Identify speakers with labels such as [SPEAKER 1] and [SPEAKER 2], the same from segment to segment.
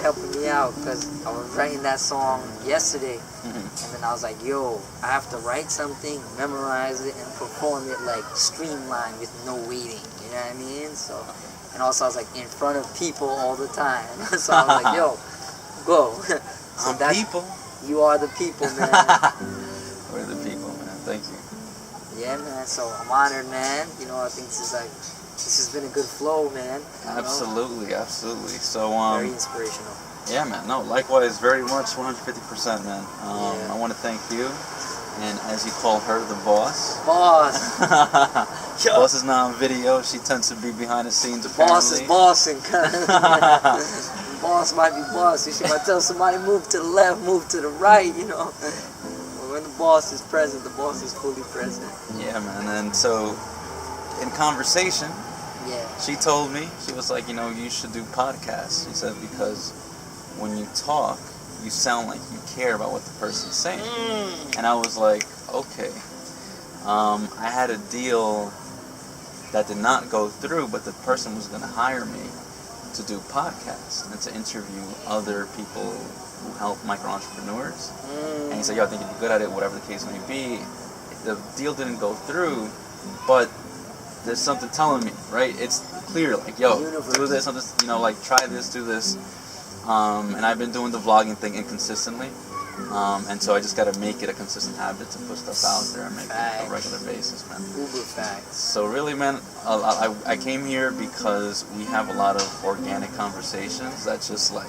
[SPEAKER 1] helping me out because I was writing that song yesterday. And then I was like, yo, I have to write something, memorize it, and perform it like streamlined with no waiting. You know what I mean? So, and also I was like in front of people all the time. So I was like, yo, go. So
[SPEAKER 2] I'm people.
[SPEAKER 1] You are the people, man.
[SPEAKER 2] We're the people, man. Thank you.
[SPEAKER 1] Yeah, man. So I'm honored, man. You know, I think this has been a good flow, man.
[SPEAKER 2] Absolutely, absolutely. So,
[SPEAKER 1] very inspirational.
[SPEAKER 2] Yeah, man. No, likewise, very much, 150%, man. I want to thank you, and as you call her, the boss.
[SPEAKER 1] Boss.
[SPEAKER 2] Boss is not on video. She tends to be behind the scenes. Apparently.
[SPEAKER 1] Boss is bossing. Boss might be boss. She might tell somebody move to the left, move to the right. You know. When the boss is present, the boss is fully present.
[SPEAKER 2] Yeah, man. And so, in conversation, she told me, she was like, you know, you should do podcasts. She said, because when you talk, you sound like you care about what the person's saying. And I was like, okay. I had a deal that did not go through, but the person was going to hire me to do podcasts and to interview other people who help micro entrepreneurs. And he said, yo, I think you'd be good at it, whatever the case may be. The deal didn't go through, but there's something telling me, right? It's clear, like, yo, do this, you know, like, try this, do this. And I've been doing the vlogging thing inconsistently. And so I just got to make it a consistent habit to put stuff out there and make it a regular basis, man.
[SPEAKER 1] Uber facts.
[SPEAKER 2] So really, man, I came here because we have a lot of organic conversations that's just like,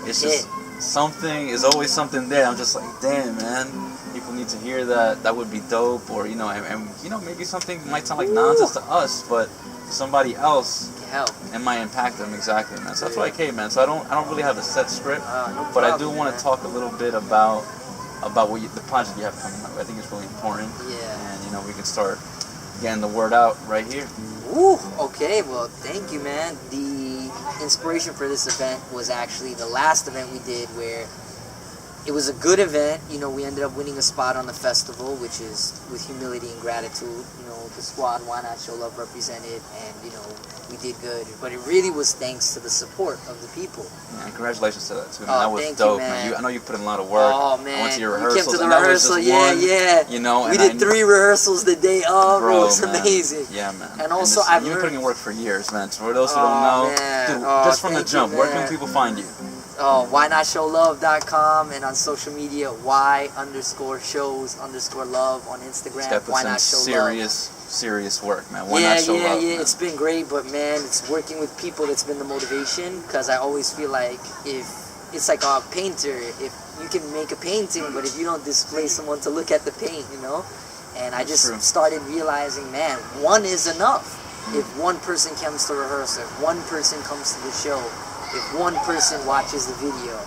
[SPEAKER 2] it's just something, is always something there. I'm just like, damn, man, people need to hear that. That would be dope. Or, you know, and you know, maybe something might sound like nonsense to us, but somebody else it might impact them. Exactly, man. So that's why I came, man. So I don't really have a set script, but I do want to talk a little bit about what the project you have coming up. I think it's really important. And you know, we can start getting the word out right here.
[SPEAKER 1] Woo! Okay, well, thank you, man. The inspiration for this event was actually the last event we did, where it was a good event. You know, we ended up winning a spot on the festival, which is with humility and gratitude. You know, the squad, Why Not Show Love, represented, and, you know, we did good. But it really was thanks to the support of the people.
[SPEAKER 2] Yeah, and congratulations to that, too, man. That was dope, man. I know you put in a lot of work.
[SPEAKER 1] Oh, man.
[SPEAKER 2] I went to your rehearsals.
[SPEAKER 1] You came to the rehearsal, you know. We did 3 rehearsals the day of. Bro, it was amazing.
[SPEAKER 2] Yeah, man.
[SPEAKER 1] And also,
[SPEAKER 2] you've been putting in work for years, man. So for those who don't know, dude, just from the jump, where can people find you?
[SPEAKER 1] WhyNotShowLove.com, and on social media, Y_shows_love on Instagram. Why Not Show Love.
[SPEAKER 2] Serious work, man. Why Not Show Love?
[SPEAKER 1] Yeah. It's been great, but man, it's working with people that's been the motivation. Because I always feel like if it's like a painter, if you can make a painting, but if you don't display someone to look at the paint, you know. And I just started realizing, man, one is enough. If one person comes to rehearsal, if one person comes to the show, if one person watches the video,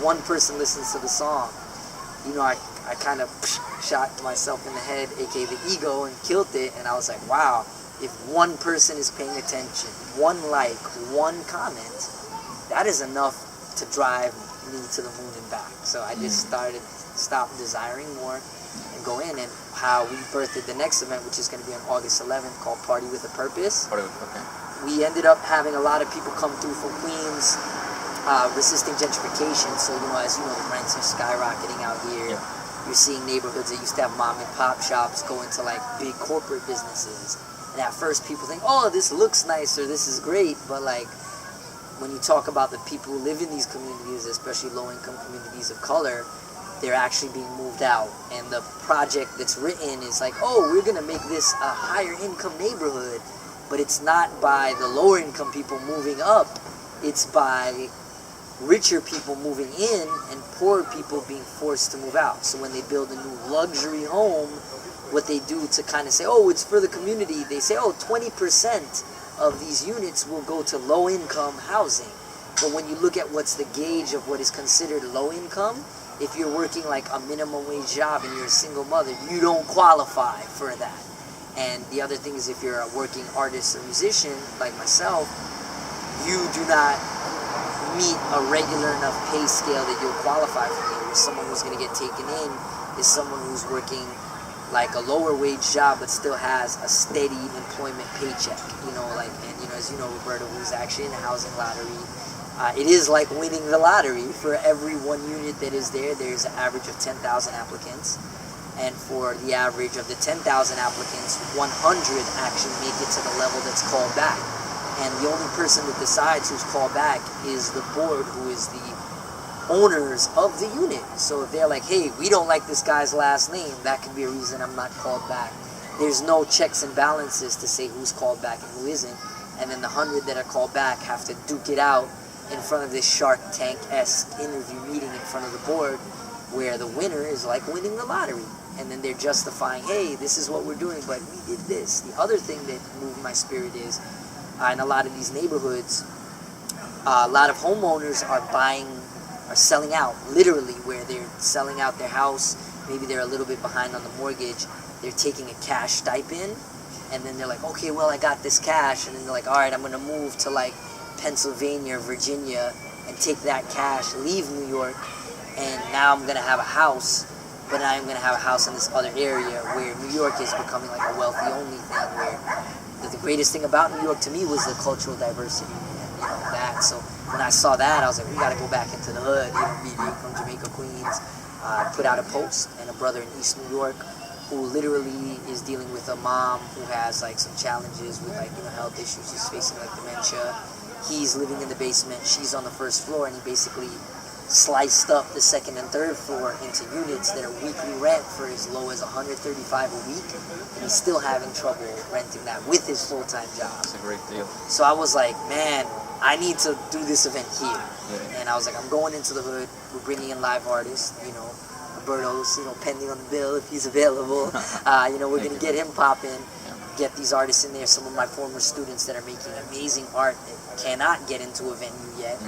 [SPEAKER 1] one person listens to the song, you know, I kind of shot myself in the head, aka the ego, and killed it. And I was like, wow, if one person is paying attention, one like, one comment, that is enough to drive me to the moon and back. So I just stopped desiring more and go in. And how we birthed the next event, which is going to be on August 11th, called Party with a Purpose. We ended up having a lot of people come through from Queens, resisting gentrification. So, you know, as you know, the rents are skyrocketing out here. You're seeing neighborhoods that used to have mom and pop shops go into like big corporate businesses. And at first people think, oh, this looks nice or this is great. But like, when you talk about the people who live in these communities, especially low-income communities of color, they're actually being moved out. And the project that's written is like, oh, we're going to make this a higher income neighborhood. But it's not by the lower income people moving up. It's by richer people moving in and poor people being forced to move out. So when they build a new luxury home, what they do to kind of say, oh, it's for the community, they say, oh, 20% of these units will go to low income housing. But when you look at what's the gauge of what is considered low income, if you're working like a minimum wage job and you're a single mother, you don't qualify for that. And the other thing is, if you're a working artist or musician like myself, you do not meet a regular enough pay scale that you'll qualify for me. Where someone who's going to get taken in is someone who's working like a lower wage job but still has a steady employment paycheck. You know, like, and you know, as you know, Roberto, who's actually in the housing lottery, It is like winning the lottery. For every 1 unit that is there, there's an average of 10,000 applicants. And for the average of the 10,000 applicants, 100 actually make it to the level that's called back. And the only person that decides who's called back is the board, who is the owners of the unit. So if they're like, hey, we don't like this guy's last name, that could be a reason I'm not called back. There's no checks and balances to say who's called back and who isn't. And then the 100 that are called back have to duke it out in front of this Shark Tank-esque interview meeting in front of the board, where the winner is like winning the lottery. And then they're justifying, hey, this is what we're doing, but we did this. The other thing that moved my spirit is, in a lot of these neighborhoods, a lot of homeowners are selling out, literally, where they're selling out their house. Maybe they're a little bit behind on the mortgage. They're taking a cash stipend, and then they're like, okay, well, I got this cash, and then they're like, all right, I'm going to move to, like, Pennsylvania, Virginia, and take that cash, leave New York, and now I'm going to have a house, but I'm going to have a house in this other area where New York is becoming like a wealthy-only thing, where the greatest thing about New York to me was the cultural diversity, and, that. So when I saw that, I was like, we got to go back into the hood. Me being from Jamaica, Queens, put out a post, and a brother in East New York who literally is dealing with a mom who has like some challenges with like, health issues. She's facing like dementia. He's living in the basement. She's on the first floor, and he basically sliced up the second and third floor into units that are weekly rent for as low as $135 a week, and he's still having trouble renting that with his full-time job.
[SPEAKER 2] It's a great deal.
[SPEAKER 1] So I was like, man, I need to do this event here.
[SPEAKER 2] Yeah.
[SPEAKER 1] And I was like, I'm going into the hood. We're bringing in live artists, Roberto's, pending on the bill if he's available. We're going to get him popping, get these artists in there. Some of my former students that are making amazing art that cannot get into a venue yet.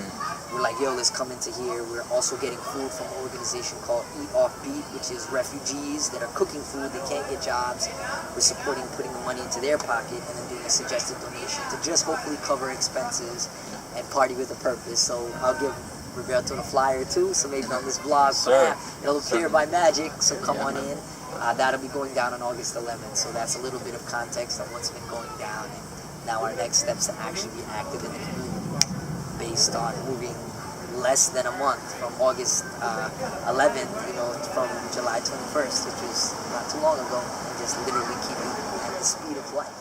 [SPEAKER 1] We're like, yo, let's come into here. We're also getting food from an organization called Eat Off Beat, which is refugees that are cooking food. They can't get jobs. We're supporting putting the money into their pocket and then doing a suggested donation to just hopefully cover expenses and party with a purpose. So I'll give Roberto the flyer too, so maybe on this blog it'll appear by magic, so come on in. That'll be going down on August 11th, so that's a little bit of context on what's been going down, and now our next steps to actually be active in the community based on moving less than a month from August 11th, from July 21st, which was not too long ago, and just literally keeping at the speed of light.